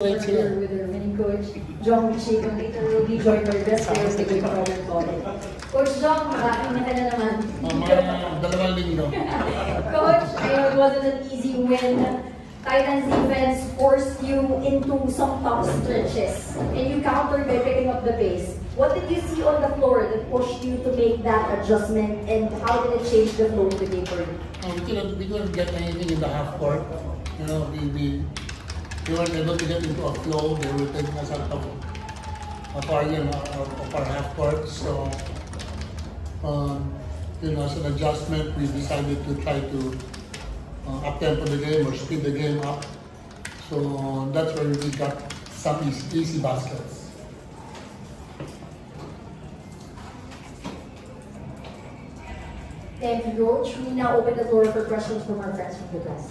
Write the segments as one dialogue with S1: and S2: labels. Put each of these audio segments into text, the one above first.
S1: With our winning coach, Jong Chico, literally joined our best players to win our ball. Coach Jong, maraming na naman.
S2: Dalawang linggo.
S1: Coach, I know it wasn't an easy win. Titans defense forced you into some tough stretches, and you countered by picking up the pace. What did you see on the floor that pushed you to make that adjustment, and how did it change the flow of the game for you?
S2: We couldn't get anything in the half court. You know, we weren't able to get into a flow. They were taking us out of our half court. So, you know, as an adjustment, we decided to try to up-tempo the game or speed the game up. So that's where we got some easy baskets.
S1: Thank you, Coach. We now open the floor for questions from our friends from the class.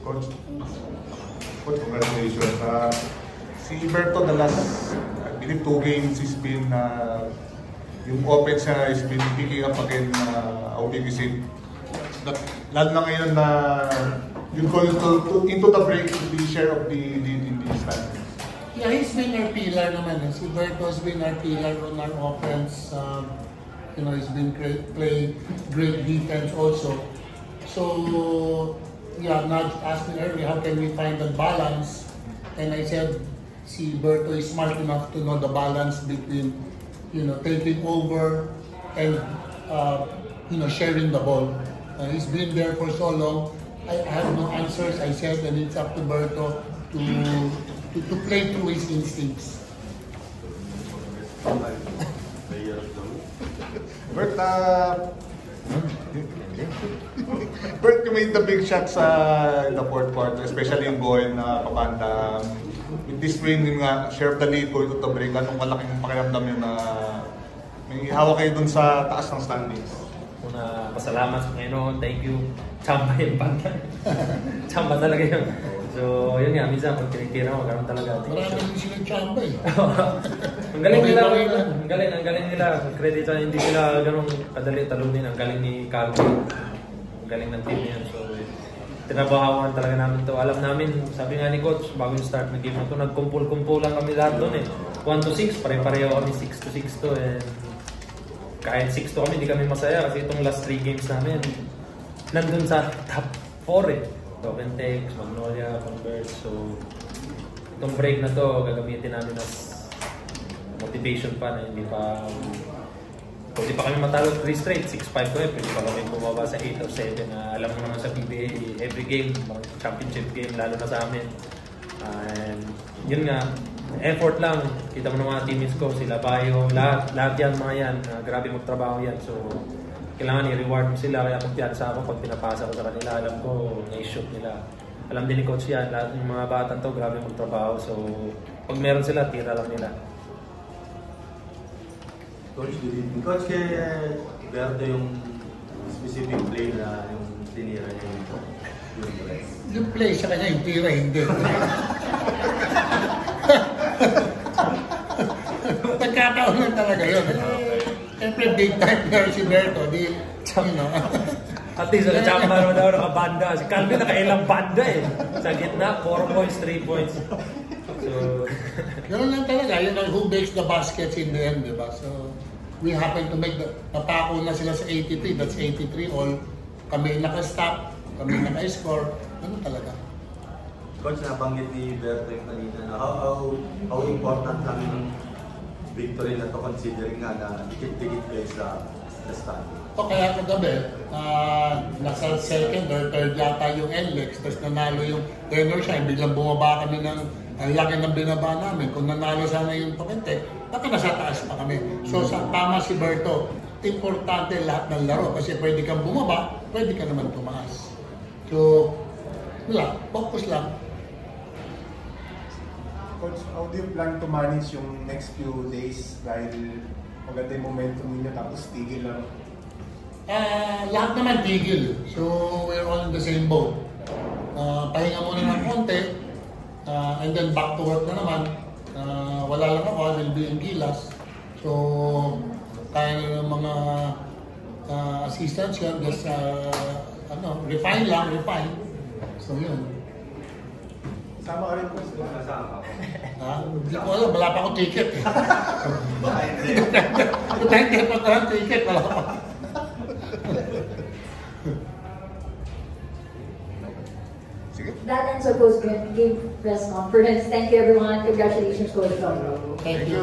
S3: Coach, congratulations. Si Berto, the last, I believe, 2 games has been, yung offense niya has been picking up again OBBC. Lalo na ngayon na yung goal into the break to be share of the lead in the standings.
S2: Yeah, he's been our pillar naman. Si Berto has been our pillar on our offense. You know, he's been playing great defense also. So, yeah, Nudge asked me earlier, how can we find the balance? And I said, si Berto is smart enough to know the balance between, you know, taking over and, you know, sharing the ball. He's been there for so long. I have no answers. I said, and it's up to Berto to play through his instincts.
S3: Bert, you made the big shots in the fourth quarter, especially yung goal na pabanda. With this win, nga, share of the lead, going to the break, anong malaking pakiramdam yun na may hawak kayo dun sa taas ng standings?
S4: Una, pasalamat sa Panginoon, thank you. Chamba yung banda. Chamba talaga yun. So, yun nga, minsan pag tinitira mo, gano'n talaga.
S2: Marami din silang chamba eh.
S4: Ang galing nila, ang galing nila. Credit na hindi sila gano'ng kadali talunin. Ang galing ni Calvin. Ang galing ng team niya. So, tinabahawan talaga namin to. Alam namin, sabi nga ni Coach, bago yung start ng game na to, nagkumpul-kumpul lang kami lahat doon eh. 1-6, pare-pareho kami 6-6 to. And kahit 6 to kami, hindi kami masaya kasi itong last 3 games namin, nandun sa top 4 eh. Doventex, Magnolia, Converse. So, itong break na to, gagamitin namin as motivation pa na hindi pa kami matalo 3 straight, 6-5 ko eh, pwede pa kami bumaba sa 8 or 7 na alam mo naman sa PBA, every game, championship game, lalo na sa amin. And yun nga, effort lang, kita mo ng mga teammates ko, sila Bayo, lahat yan mga yan, grabe magtrabaho yan. So, kailangan i-reward mo sila, kaya kumpiyansa ako pag pinapasa ko sa kanila, alam ko, na-shoot nila. Alam din ni Coach yan, lahat ng mga batang to, grabe magtrabaho. So, pag meron sila, tira lang nila.
S5: Coach, kay Berto yung specific play na yung tinira niya yung play.
S2: Yung play sa kanya, yung tira, hindi. Nagkataon lang talaga yun. Siyempre, big time player si Berto, di, you know.
S4: At least, na-chamba naman daw nakabanda. Si Calvin nakailang banda eh. Sa gitna, 4 points, 3 points. So,
S2: gano'n lang talaga. You know, who makes the baskets in the end, di ba? So, we happen to make napako na sila sa 83. That's 83 all. Kami naka-stop, kami naka-score. Gano'n talaga.
S5: Coach, nabanggit ni Berto yung kanina na how important lang yung victory na to considering nga na dikit-dikit kayo sa standing.
S2: O kaya kagabi, nasa second or third yata yung NLEX, tapos nanalo yung tenor siya, biglang bumaba kami ng ang laki ng binaba namin. Kung nanalo sana yung Pokente, baka nasa taas pa kami. So tama si Berto, importante lahat ng laro kasi pwede kang bumaba, pwede ka naman tumaas. So, wala, focus lang.
S6: Coach, how do you plan to manage yung next few days dahil maganda yung momentum ninyo tapos tigil lang?
S2: Lahat naman tigil. So, we're all in the same boat. Pahinga muna ng konti, and then back to work na naman. Wala lang ako, I will be in Gilas. So, kaya ng mga assistants yan, just refine lang, refine. So, yun.
S6: Sama ka rin po.
S5: Kasama ako.
S2: Hindi ko alam, wala pa akong ticket eh.
S5: Baka hindi.
S2: Ticket pa tayo, ticket, wala pa.
S3: Sige.
S1: That ends our post-game press conference. Thank you everyone. Congratulations, Coach Galo.
S2: Thank you.